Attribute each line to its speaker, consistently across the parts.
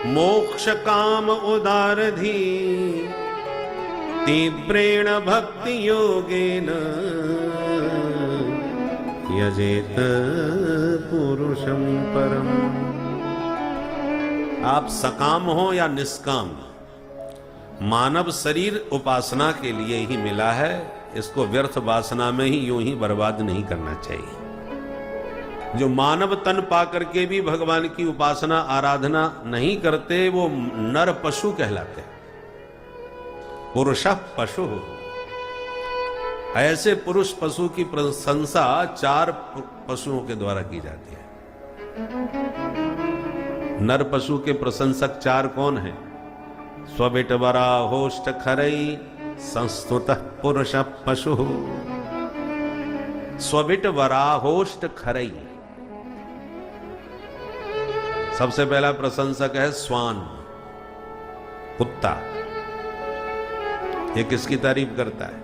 Speaker 1: मोक्ष काम उदारधी तीव्रेण भक्ति योगेन यजेत पुरुषं परम। आप सकाम हो या निष्काम, मानव शरीर उपासना के लिए ही मिला है। इसको व्यर्थ वासना में ही यूं ही बर्बाद नहीं करना चाहिए। जो मानव तन पाकर के भी भगवान की उपासना आराधना नहीं करते वो नर पशु कहलाते। पुरुषः पशु, ऐसे पुरुष पशु की प्रशंसा 4 पशुओं के द्वारा की जाती है। नर पशु के प्रशंसक 4 कौन हैं? स्वविटवरा होष्ट खरई संस्तुतः पुरुष पशु। स्वविटवरा होष्ट खरई, सबसे पहला प्रशंसक है स्वान, कुत्ता। ये किसकी तारीफ करता है?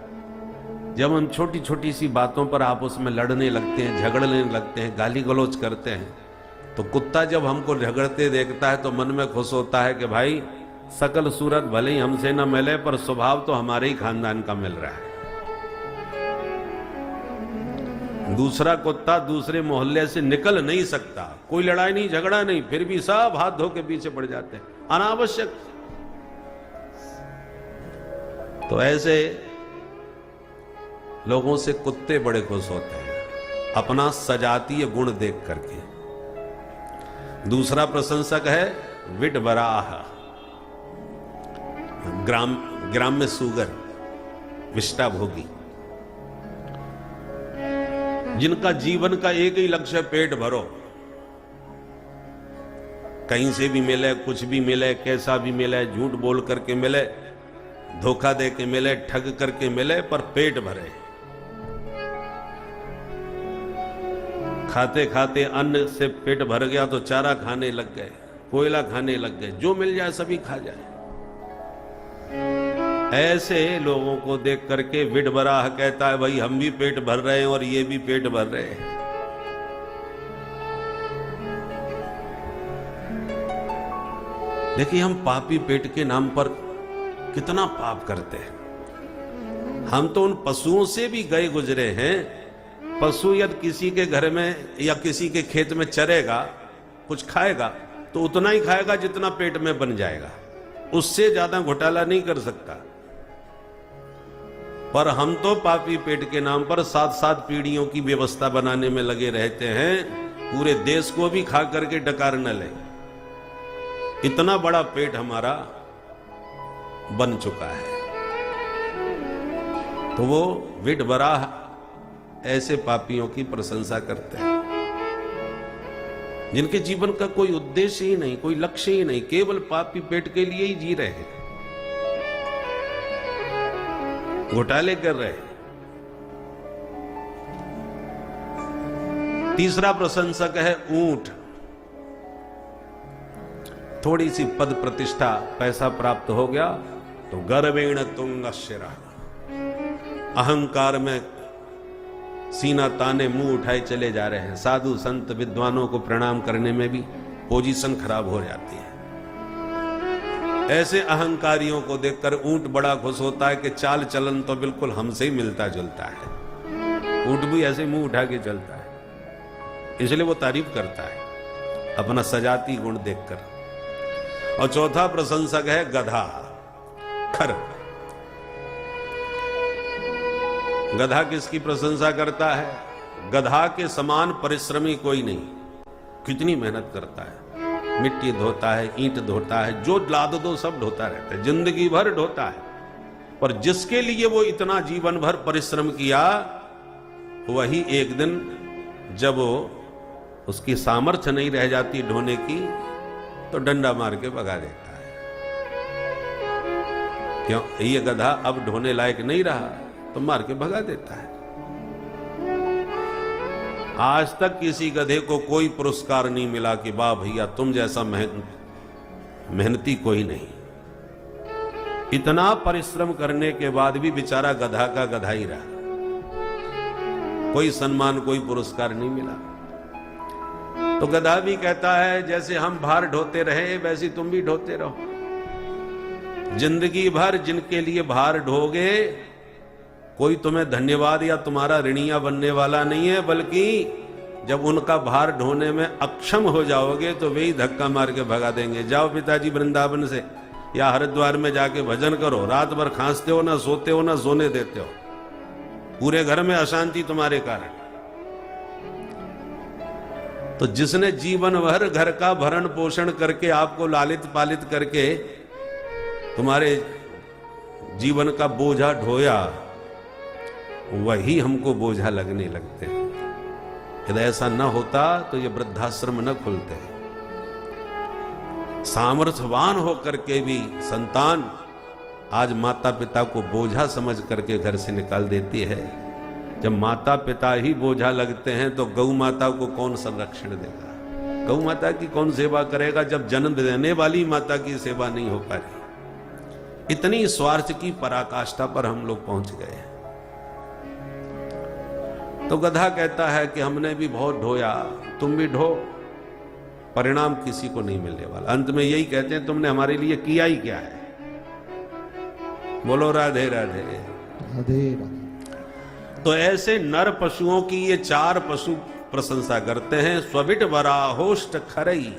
Speaker 1: जब हम छोटी छोटी सी बातों पर आपस में लड़ने लगते हैं, झगड़ने लगते हैं, गाली गलौज करते हैं, तो कुत्ता जब हमको झगड़ते देखता है तो मन में खुश होता है कि भाई सकल सूरत भले ही हमसे न मिले पर स्वभाव तो हमारे ही खानदान का मिल रहा है। दूसरा कुत्ता दूसरे मोहल्ले से निकल नहीं सकता, कोई लड़ाई नहीं झगड़ा नहीं, फिर भी सब हाथ धो के पीछे पड़ जाते हैं अनावश्यक। तो ऐसे लोगों से कुत्ते बड़े खुश होते हैं अपना सजातीय गुण देख करके। दूसरा प्रशंसक है विटवराह, ग्राम्य सुगर, विष्टा भोगी, जिनका जीवन का एक ही लक्ष्य पेट भरो। कहीं से भी मिले, कुछ भी मिले, कैसा भी मिले, झूठ बोल करके मिले, धोखा दे के मिले, ठग करके मिले, पर पेट भरे। खाते खाते अन्न से पेट भर गया तो चारा खाने लग गए, कोयला खाने लग गए, जो मिल जाए सभी खा जाए। ऐसे लोगों को देख करके विटवराह कहता है भाई हम भी पेट भर रहे हैं और ये भी पेट भर रहे हैं। देखिए हम पापी पेट के नाम पर कितना पाप करते हैं। हम तो उन पशुओं से भी गए गुजरे हैं। पशु यदि किसी के घर में या किसी के खेत में चरेगा, कुछ खाएगा तो उतना ही खाएगा जितना पेट में बन जाएगा, उससे ज्यादा घोटाला नहीं कर सकता। पर हम तो पापी पेट के नाम पर 7-7 पीढ़ियों की व्यवस्था बनाने में लगे रहते हैं, पूरे देश को भी खा करके डकार न ले। इतना बड़ा पेट हमारा बन चुका है। तो वो विटवराह ऐसे पापियों की प्रशंसा करते हैं जिनके जीवन का कोई उद्देश्य ही नहीं, कोई लक्ष्य ही नहीं, केवल पापी पेट के लिए ही जी रहे हैं, घोटाले कर रहे हैं। तीसरा प्रशंसक है ऊंट। थोड़ी सी पद प्रतिष्ठा, पैसा प्राप्त हो गया तो गर्वेण तुंगशिरा, अहंकार में सीना ताने मुंह उठाए चले जा रहे हैं। साधु संत विद्वानों को प्रणाम करने में भी पोजीशन खराब हो जाती है। ऐसे अहंकारियों को देखकर ऊंट बड़ा खुश होता है कि चाल चलन तो बिल्कुल हमसे ही मिलता जुलता है। ऊंट भी ऐसे मुंह उठा के चलता है, इसलिए वो तारीफ करता है अपना सजाती गुण देखकर। और चौथा प्रशंसक है गधा, खर। गधा किसकी प्रशंसा करता है? गधा के समान परिश्रमी कोई नहीं। कितनी मेहनत करता है, मिट्टी ढोता है, ईंट ढोता है, जो लाद दो सब ढोता रहता है, जिंदगी भर ढोता है। पर जिसके लिए वो इतना जीवन भर परिश्रम किया, वही एक दिन जब वो उसकी सामर्थ्य नहीं रह जाती ढोने की, तो डंडा मार के भगा देता है। क्यों? ये गधा अब ढोने लायक नहीं रहा, तो मार के भगा देता है। आज तक किसी गधे को कोई पुरस्कार नहीं मिला कि वाह भैया तुम जैसा मेहनती कोई नहीं। इतना परिश्रम करने के बाद भी बेचारा गधा का गधा ही रहा, कोई सम्मान कोई पुरस्कार नहीं मिला। तो गधा भी कहता है जैसे हम भार ढोते रहे वैसे तुम भी ढोते रहो। जिंदगी भर जिनके लिए भार ढोगे कोई तुम्हें धन्यवाद या तुम्हारा ऋणिया बनने वाला नहीं है, बल्कि जब उनका भार ढोने में अक्षम हो जाओगे तो वे ही धक्का मार के भगा देंगे। जाओ पिताजी वृंदावन से या हरिद्वार में जाके भजन करो, रात भर खांसते हो ना, सोते हो ना, सोने देते हो, पूरे घर में अशांति तुम्हारे कारण। तो जिसने जीवन भर घर का भरण पोषण करके आपको लालित पालित करके तुम्हारे जीवन का बोझा ढोया, वही हमको बोझा लगने लगते हैं। यदि ऐसा न होता तो ये वृद्धाश्रम न खुलते। सामर्थ्यवान होकर के भी संतान आज माता पिता को बोझा समझ करके घर से निकाल देती है। जब माता पिता ही बोझा लगते हैं तो गौ माता को कौन संरक्षण देगा? गौ माता की कौन सेवा करेगा जब जन्म देने वाली माता की सेवा नहीं हो पा रही? इतनी स्वार्थ की पराकाष्ठा पर हम लोग पहुंच गए हैं। तो गधा कहता है कि हमने भी बहुत ढोया, तुम भी ढो, परिणाम किसी को नहीं मिलने वाला। अंत में यही कहते हैं तुमने हमारे लिए किया ही क्या है। बोलो राधे राधे
Speaker 2: राधे राधे।
Speaker 1: तो ऐसे नर पशुओं की ये चार पशु प्रशंसा करते हैं। स्वबिट वराहोष्ट खरई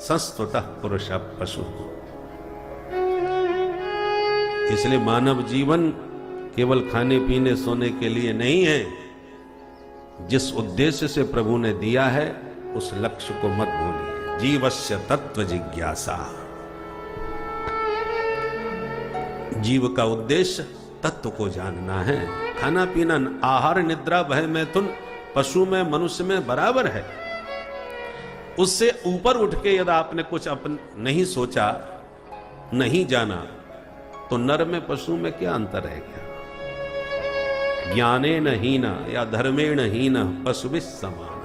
Speaker 1: संस्तुतः पुरुष पशु। इसलिए मानव जीवन केवल खाने पीने सोने के लिए नहीं है। जिस उद्देश्य से प्रभु ने दिया है उस लक्ष्य को मत भूलिए। जीवस्य तत्व जिज्ञासा। जीव का उद्देश्य तत्व को जानना है। खाना पीना, आहार, निद्रा, भय, मैथुन पशु में मनुष्य में बराबर है। उससे ऊपर उठ के यदि आपने कुछ नहीं सोचा, नहीं जाना, तो नर में पशु में क्या अंतर है? क्या ज्ञानेन हीना या धर्मेण हीना पशुभिः समान।